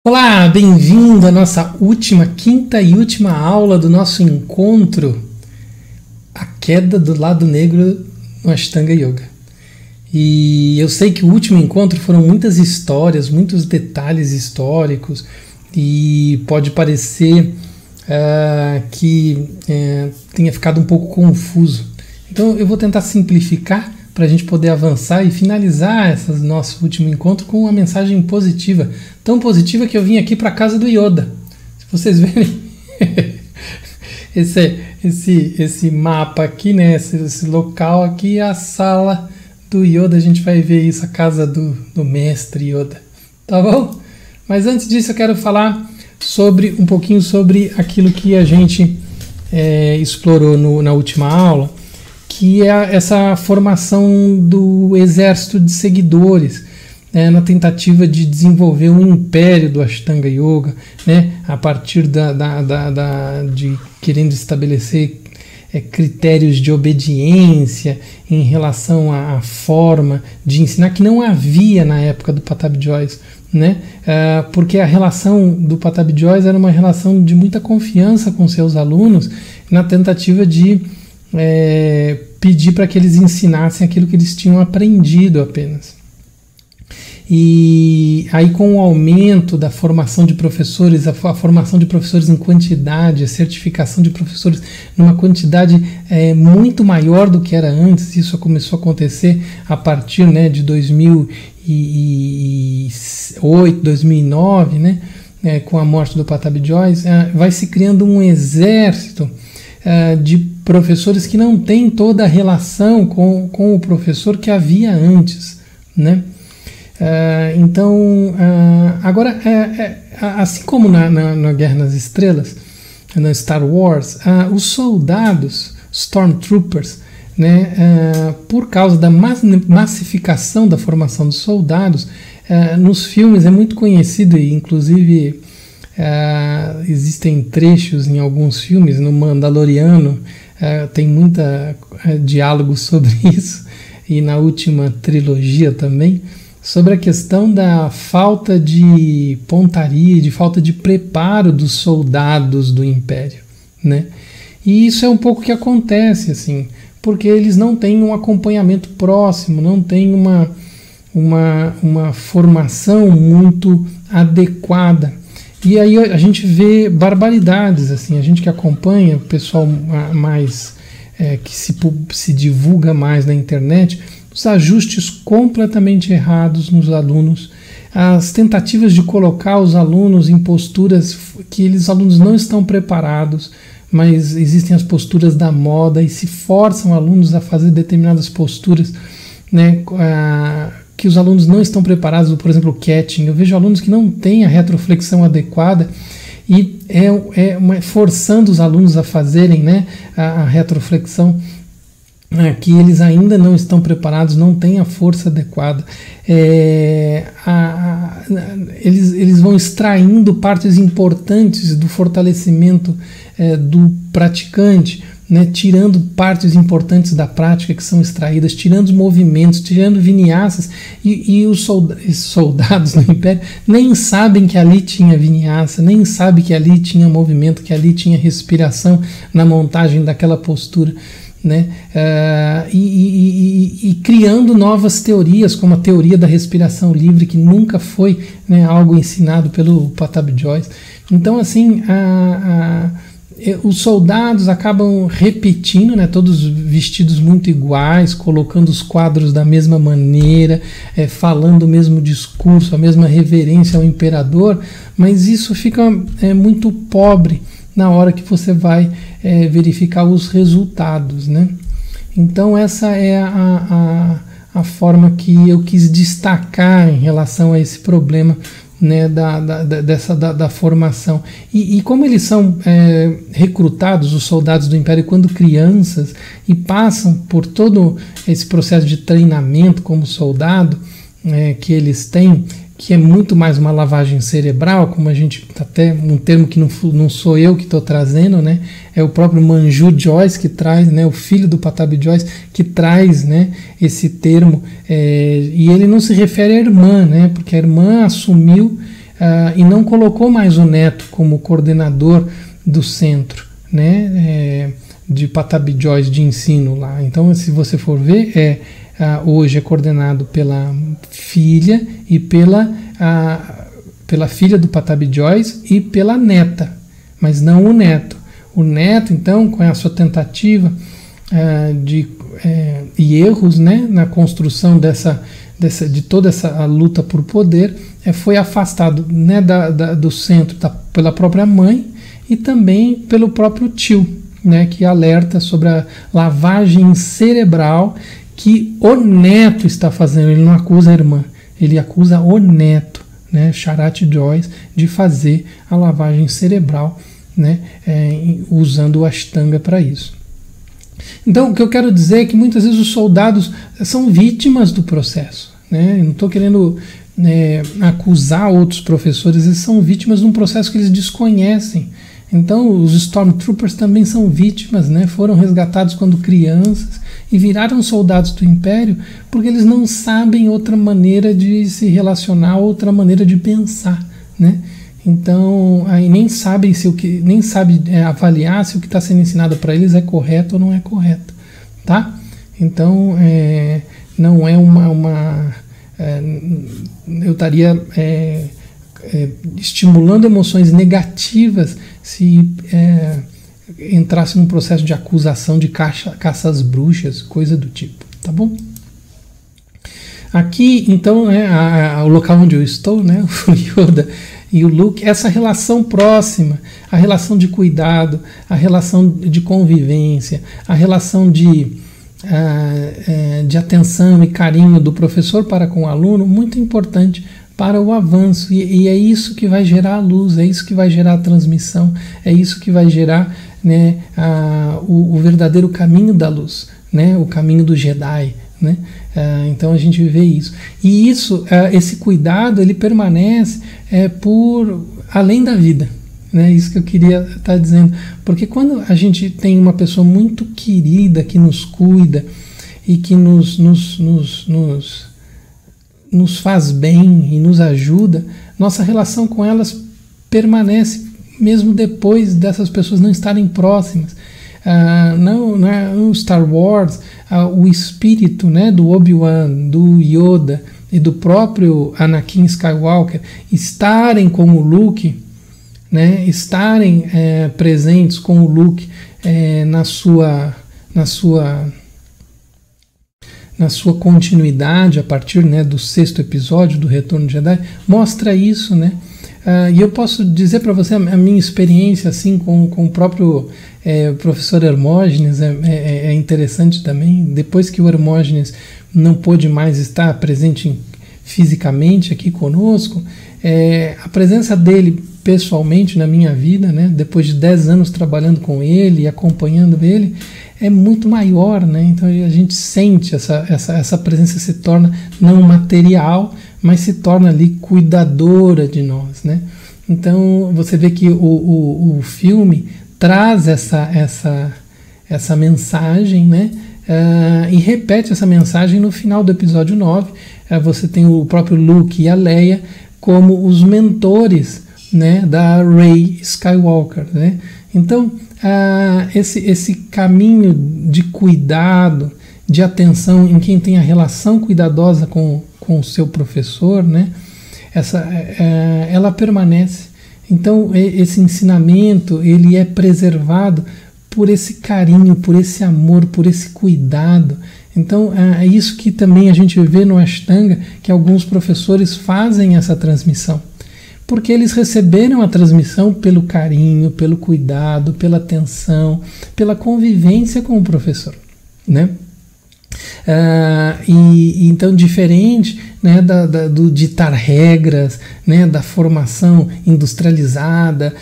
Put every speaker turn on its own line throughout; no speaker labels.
Olá, bem-vindo à nossa quinta e última aula do nosso encontro, a queda do lado negro no Ashtanga Yoga. E eu sei que o último encontro foram muitas histórias, muitos detalhes históricos e pode parecer que tenha ficado um pouco confuso. Então eu vou tentar simplificar para a gente poder avançar e finalizar esse nosso último encontro com uma mensagem positiva, tão positiva que eu vim aqui para a casa do Yoda. Se vocês verem esse mapa aqui, né, esse local aqui é a sala do Yoda, a gente vai ver isso, a casa do mestre Yoda, tá bom? Mas antes disso eu quero falar um pouquinho sobre aquilo que a gente explorou na última aula, que é essa formação do exército de seguidores, na tentativa de desenvolver um império do Ashtanga Yoga, a partir de querendo estabelecer critérios de obediência em relação à forma de ensinar, que não havia na época do Patabi Jois, porque a relação do Patabi Jois era uma relação de muita confiança com seus alunos, na tentativa de pedir para que eles ensinassem aquilo que eles tinham aprendido apenas. E aí, com o aumento da formação de professores, a formação de professores em quantidade, a certificação de professores numa quantidade muito maior do que era antes, isso começou a acontecer a partir de 2008, 2009, com a morte do Patabi Jois, vai se criando um exército de professores que não tem toda a relação com o professor que havia antes, agora, assim como na Guerra nas Estrelas, na Star Wars, os soldados, Stormtroopers, por causa da massificação da formação dos soldados, nos filmes é muito conhecido, e inclusive existem trechos em alguns filmes, no Mandaloriano tem muita diálogo sobre isso, e na última trilogia também, sobre a questão da falta de pontaria, de falta de preparo dos soldados do Império, E isso é um pouco o que acontece, assim, porque eles não têm um acompanhamento próximo, não têm uma formação muito adequada. E aí a gente vê barbaridades, assim, a gente que acompanha, o pessoal mais que se divulga mais na internet, os ajustes completamente errados nos alunos, as tentativas de colocar os alunos em posturas que os alunos não estão preparados, mas existem as posturas da moda e se forçam alunos a fazer determinadas posturas, que os alunos não estão preparados, por exemplo, o catching. Eu vejo alunos que não têm a retroflexão adequada e forçando os alunos a fazerem a retroflexão, que eles ainda não estão preparados, não têm a força adequada. Eles vão extraindo partes importantes do fortalecimento do praticante, tirando partes importantes da prática que são extraídas, tirando os movimentos, tirando vinyasas, e os soldados do Império nem sabem que ali tinha vinyasa, nem sabem que ali tinha movimento, que ali tinha respiração na montagem daquela postura, e criando novas teorias, como a teoria da respiração livre, que nunca foi algo ensinado pelo Patabi Jois. Então, assim, os soldados acabam repetindo, todos vestidos muito iguais, colocando os quadros da mesma maneira, falando o mesmo discurso, a mesma reverência ao imperador, mas isso fica muito pobre na hora que você vai verificar os resultados, Então essa é a forma que eu quis destacar em relação a esse problema, da formação. E como eles são recrutados, os soldados do Império, quando crianças, e passam por todo esse processo de treinamento como soldado que eles têm, que é muito mais uma lavagem cerebral, como a gente, até um termo que não sou eu que estou trazendo, é o próprio Manju Jois que traz, o filho do Patabi Jois, que traz esse termo, e ele não se refere à irmã, porque a irmã assumiu e não colocou mais o neto como coordenador do centro, né, de Pattabhi Jois de ensino lá. Então, se você for ver, hoje é coordenado pela filha e pela filha do Pattabhi Jois e pela neta, mas não o neto. O neto, então, com a sua tentativa e erros, né, na construção de toda essa luta por poder, foi afastado, né, do centro pela própria mãe e também pelo próprio tio, né, que alerta sobre a lavagem cerebral que o neto está fazendo. Ele não acusa a irmã, ele acusa o neto, né, Sharath Jois, de fazer a lavagem cerebral, né, usando o Ashtanga para isso. Então, o que eu quero dizer é que muitas vezes os soldados são vítimas do processo, né? Eu não estou querendo acusar outros professores, eles são vítimas de um processo que eles desconhecem. Então, os Stormtroopers também são vítimas, né? Foram resgatados quando crianças e viraram soldados do Império porque eles não sabem outra maneira de se relacionar, outra maneira de pensar, né? Então, aí nem sabem avaliar se o que está sendo ensinado para eles é correto ou não é correto, tá? Então, não é eu estaria estimulando emoções negativas se entrasse num processo de acusação de caça às bruxas, coisa do tipo, tá bom? Aqui, então, o local onde eu estou, né, o Yoda e o Luke, essa relação próxima, a relação de cuidado, a relação de convivência, a relação de atenção e carinho do professor para com o aluno, muito importante para o avanço, e é isso que vai gerar a luz, é isso que vai gerar a transmissão, é isso que vai gerar, né, o verdadeiro caminho da luz, né, o caminho do Jedi, né? Então a gente vê isso, e esse cuidado ele permanece por além da vida, né? Isso que eu queria estar dizendo, porque quando a gente tem uma pessoa muito querida que nos cuida e que nos faz bem e nos ajuda, nossa relação com elas permanece mesmo depois dessas pessoas não estarem próximas. No Star Wars, o espírito, né, do Obi-Wan, do Yoda e do próprio Anakin Skywalker estarem com o Luke, né, estarem presentes com o Luke na sua continuidade a partir, né, do 6º episódio do Retorno de Jedi, mostra isso, né? E eu posso dizer para você a minha experiência assim com o próprio professor Hermógenes é interessante também. Depois que o Hermógenes não pôde mais estar presente fisicamente aqui conosco, a presença dele pessoalmente na minha vida, né, depois de 10 anos trabalhando com ele e acompanhando ele, é muito maior, né? Então a gente sente essa presença, se torna não material, mas se torna ali cuidadora de nós, né? Então você vê que o filme traz essa mensagem, né? E repete essa mensagem no final do episódio 9. Você tem o próprio Luke e a Leia como os mentores, né, da Rey Skywalker, né? Então esse caminho de cuidado, de atenção em quem tem a relação cuidadosa com o seu professor, né? Ela permanece. Então esse ensinamento ele é preservado por esse carinho, por esse amor, por esse cuidado. Então é isso que também a gente vê no Ashtanga, que alguns professores fazem essa transmissão, porque eles receberam a transmissão pelo carinho, pelo cuidado, pela atenção, pela convivência com o professor, né? Então, diferente, né, do ditar regras, né, da formação industrializada,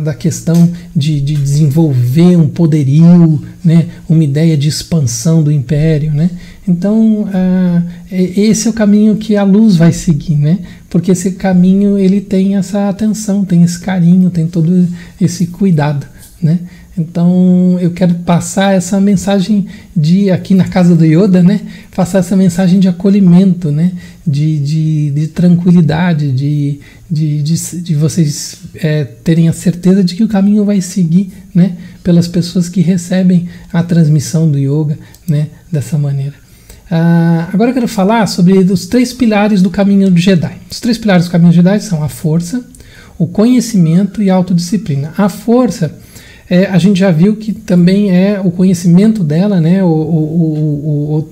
da questão de desenvolver um poderio, né, uma ideia de expansão do império, né? Então, esse é o caminho que a luz vai seguir, né? Porque esse caminho ele tem essa atenção, tem esse carinho, tem todo esse cuidado, né? Então eu quero passar essa mensagem de, aqui na casa do Yoda, né, passar essa mensagem de acolhimento, né, de tranquilidade, de vocês terem a certeza de que o caminho vai seguir, né, pelas pessoas que recebem a transmissão do yoga, né, dessa maneira. Agora eu quero falar sobre os 3 pilares do caminho do Jedi. Os 3 pilares do caminho do Jedi são a força, o conhecimento e a autodisciplina. A força, a gente já viu que também é o conhecimento dela, né,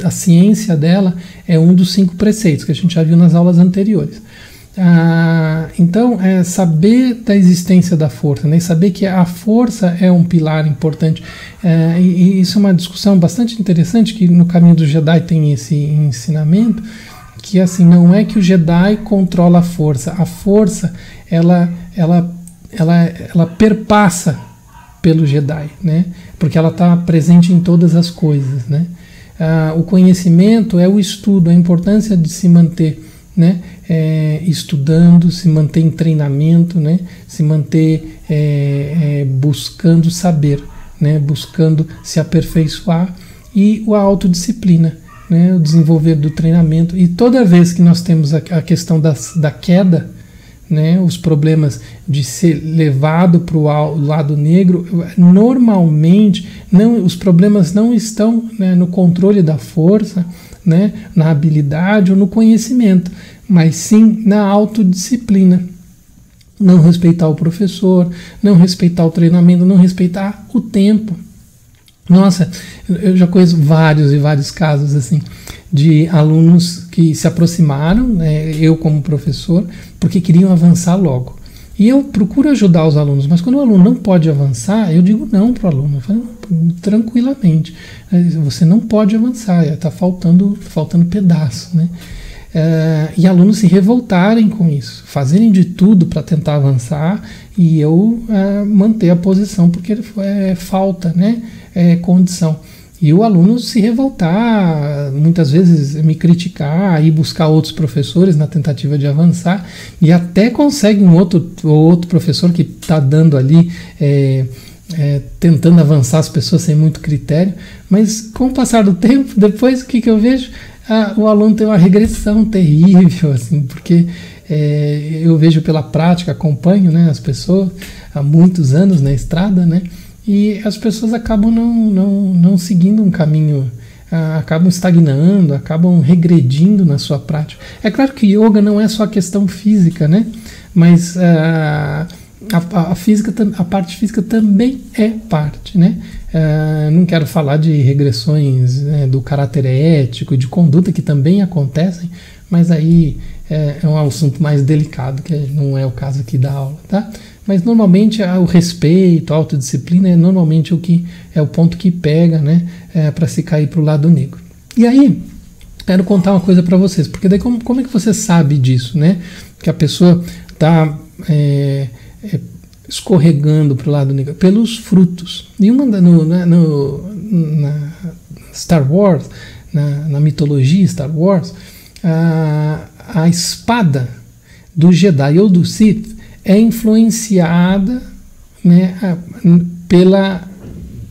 a ciência dela é um dos 5 preceitos que a gente já viu nas aulas anteriores. Então, saber da existência da força, né, saber que a força é um pilar importante, e isso é uma discussão bastante interessante, que no caminho do Jedi tem esse ensinamento, que assim, não é que o Jedi controla a força ela perpassa pelo Jedi, né, porque ela está presente em todas as coisas, né. O conhecimento é o estudo, a importância de se manter, né, estudando, se manter em treinamento, né, se manter buscando saber, né, buscando se aperfeiçoar, e a autodisciplina, né, o desenvolver do treinamento. E toda vez que nós temos a questão da queda, né, os problemas de ser levado para o lado negro, normalmente os problemas não estão, né, no controle da força, né, na habilidade ou no conhecimento, mas sim na autodisciplina. Não respeitar o professor, não respeitar o treinamento, não respeitar o tempo. Nossa, eu já conheço vários e vários casos assim de alunos que se aproximaram, né, eu como professor, porque queriam avançar logo. E eu procuro ajudar os alunos, mas quando o aluno não pode avançar, eu digo não para o aluno, eu falo, tranquilamente, você não pode avançar, está faltando pedaço, né? E alunos se revoltarem com isso, fazerem de tudo para tentar avançar, e eu manter a posição porque falta, né, condição. E o aluno se revoltar, muitas vezes me criticar, ir buscar outros professores na tentativa de avançar, e até consegue um outro professor que está dando ali, tentando avançar as pessoas sem muito critério, mas com o passar do tempo, depois o que eu vejo? O aluno tem uma regressão terrível, assim, porque eu vejo pela prática, acompanho, né, as pessoas há muitos anos na estrada, né, e as pessoas acabam não seguindo um caminho, acabam estagnando, acabam regredindo na sua prática. É claro que yoga não é só questão física, né, mas a parte física também é parte, né. Não quero falar de regressões, né, do caráter ético e de conduta, que também acontecem, mas aí é um assunto mais delicado, que não é o caso aqui da aula, tá? Mas normalmente o respeito, a autodisciplina é normalmente o ponto que pega, né, para se cair para o lado negro. E aí, quero contar uma coisa para vocês, porque daí como é que você sabe disso, né? Que a pessoa está escorregando para o lado negro? Pelos frutos. E na Star Wars, na mitologia Star Wars, a espada do Jedi ou do Sith é influenciada, né,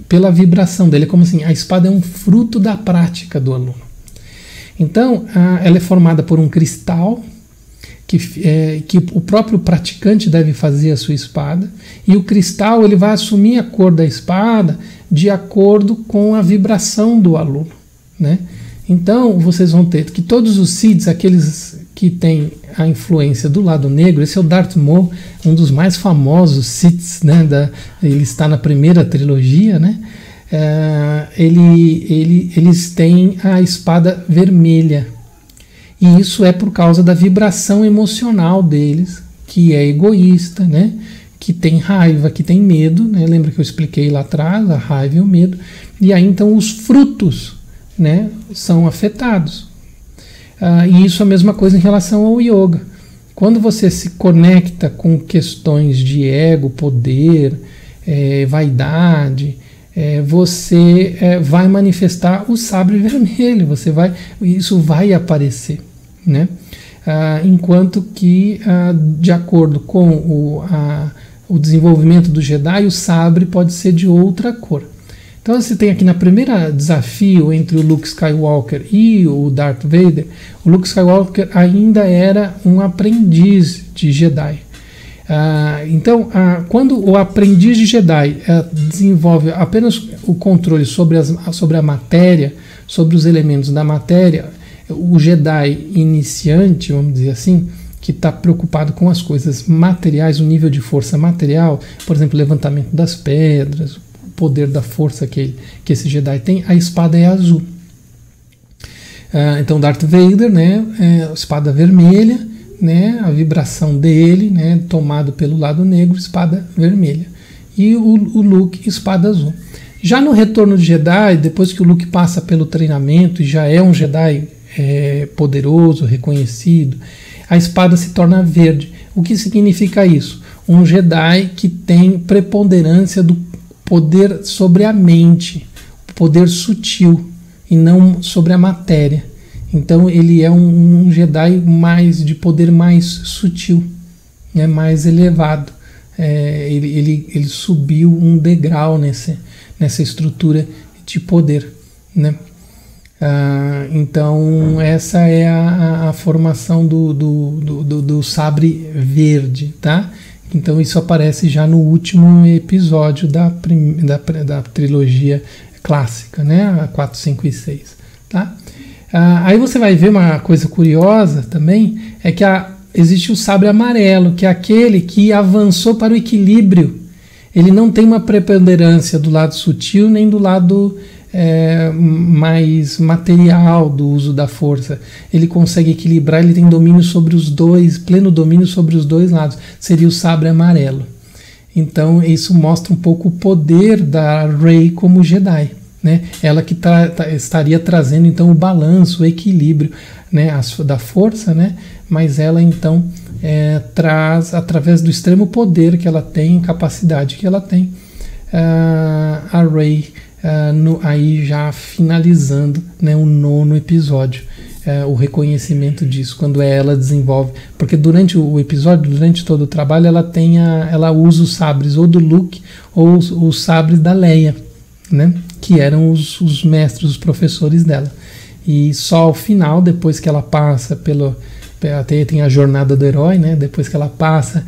pela vibração dele. É como assim, a espada é um fruto da prática do aluno. Então, ela é formada por um cristal que o próprio praticante deve fazer a sua espada, e o cristal ele vai assumir a cor da espada de acordo com a vibração do aluno, né? Então vocês vão ter que todos os Siddhs, aqueles que têm a influência do lado negro, esse é o Darth Maul, um dos mais famosos Siddhs, né, ele está na primeira trilogia, né? Eles têm a espada vermelha. E isso é por causa da vibração emocional deles, que é egoísta, né? Que tem raiva, que tem medo, né? Lembra que eu expliquei lá atrás, a raiva e o medo. E aí então os frutos, né, são afetados. E isso é a mesma coisa em relação ao yoga. Quando você se conecta com questões de ego, poder, vaidade, você vai manifestar o sabre vermelho, isso vai aparecer, né? Enquanto que, de acordo com o desenvolvimento do Jedi, o sabre pode ser de outra cor. Então você tem aqui na primeira desafio entre o Luke Skywalker e o Darth Vader, o Luke Skywalker ainda era um aprendiz de Jedi. Então, quando o aprendiz de Jedi desenvolve apenas o controle sobre a matéria, sobre os elementos da matéria, o Jedi iniciante, vamos dizer assim, que está preocupado com as coisas materiais, o nível de força material, por exemplo, levantamento das pedras, poder da força que esse Jedi tem, a espada é azul. Então Darth Vader, né, espada vermelha, né, a vibração dele, né, tomado pelo lado negro, espada vermelha. E o Luke, espada azul. Já no Retorno de Jedi, depois que o Luke passa pelo treinamento e já é um Jedi poderoso, reconhecido, a espada se torna verde. O que significa isso? Um Jedi que tem preponderância do poder sobre a mente, poder sutil, e não sobre a matéria. Então ele é um Jedi de poder mais sutil, né, mais elevado. Ele subiu um degrau nessa estrutura de poder, né? Então essa é a formação do sabre verde, tá? Então isso aparece já no último episódio da trilogia clássica, né? A 4, 5 e 6. Tá? Aí você vai ver uma coisa curiosa também, é que existe o sabre amarelo, que é aquele que avançou para o equilíbrio. Ele não tem uma preponderância do lado sutil nem do lado mais material do uso da força. Ele consegue equilibrar, ele tem domínio sobre os dois, pleno domínio sobre os dois lados. Seria o sabre amarelo. Então isso mostra um pouco o poder da Rey como Jedi, né? Ela que estaria trazendo então o balanço, o equilíbrio, né, da força, né? Mas ela então traz, através do extremo poder que ela tem, capacidade que ela tem, a Rey aí já finalizando, né, o 9º episódio, o reconhecimento disso, quando ela desenvolve, porque durante o episódio, durante todo o trabalho, ela usa os sabres ou do Luke ou os sabres da Leia, né, que eram os mestres, os professores dela, e só ao final, depois que ela passa até tem a jornada do herói, né? Depois que ela passa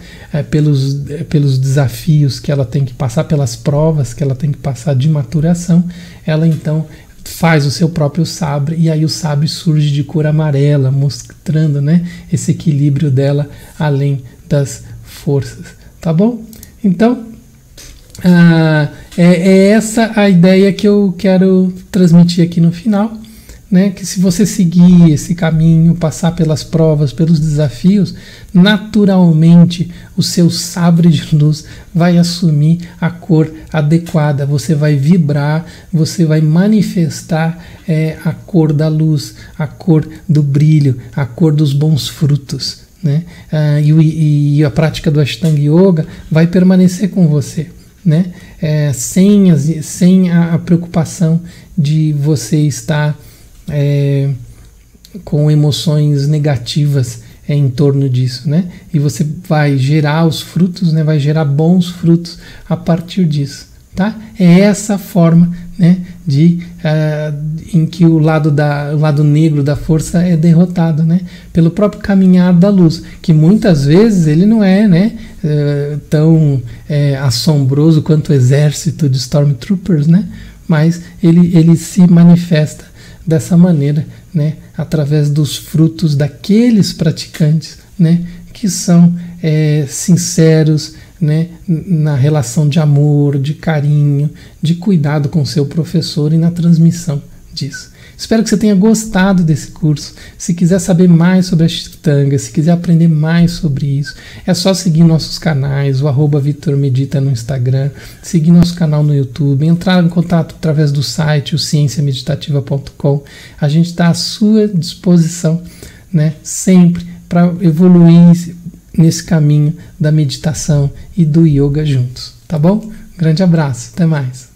pelos desafios que ela tem que passar, pelas provas que ela tem que passar de maturação, ela então faz o seu próprio sabre, e aí o sabre surge de cor amarela, mostrando, né, esse equilíbrio dela além das forças, tá bom? Então é essa a ideia que eu quero transmitir aqui no final, né, que se você seguir esse caminho, passar pelas provas, pelos desafios, naturalmente o seu sabre de luz vai assumir a cor adequada, você vai vibrar, você vai manifestar a cor da luz, a cor do brilho, a cor dos bons frutos, né? E a prática do Ashtanga Yoga vai permanecer com você, né? Sem a preocupação de você estar com emoções negativas em torno disso, né? E você vai gerar os frutos, né? Vai gerar bons frutos a partir disso, tá? É essa forma, né, em que o lado negro da força é derrotado, né? Pelo próprio caminhar da luz, que muitas vezes ele não é, né, tão assombroso quanto o exército de Stormtroopers, né? Mas ele se manifesta dessa maneira, né, através dos frutos daqueles praticantes, né, que são sinceros, né, na relação de amor, de carinho, de cuidado com seu professor e na transmissão disso. Espero que você tenha gostado desse curso. Se quiser saber mais sobre a Ashtanga, se quiser aprender mais sobre isso, é só seguir nossos canais, o @VitorMedita no Instagram, seguir nosso canal no YouTube, entrar em contato através do site, o cienciameditativa.com. A gente está à sua disposição, né, sempre para evoluir nesse caminho da meditação e do yoga juntos, tá bom? Grande abraço, até mais.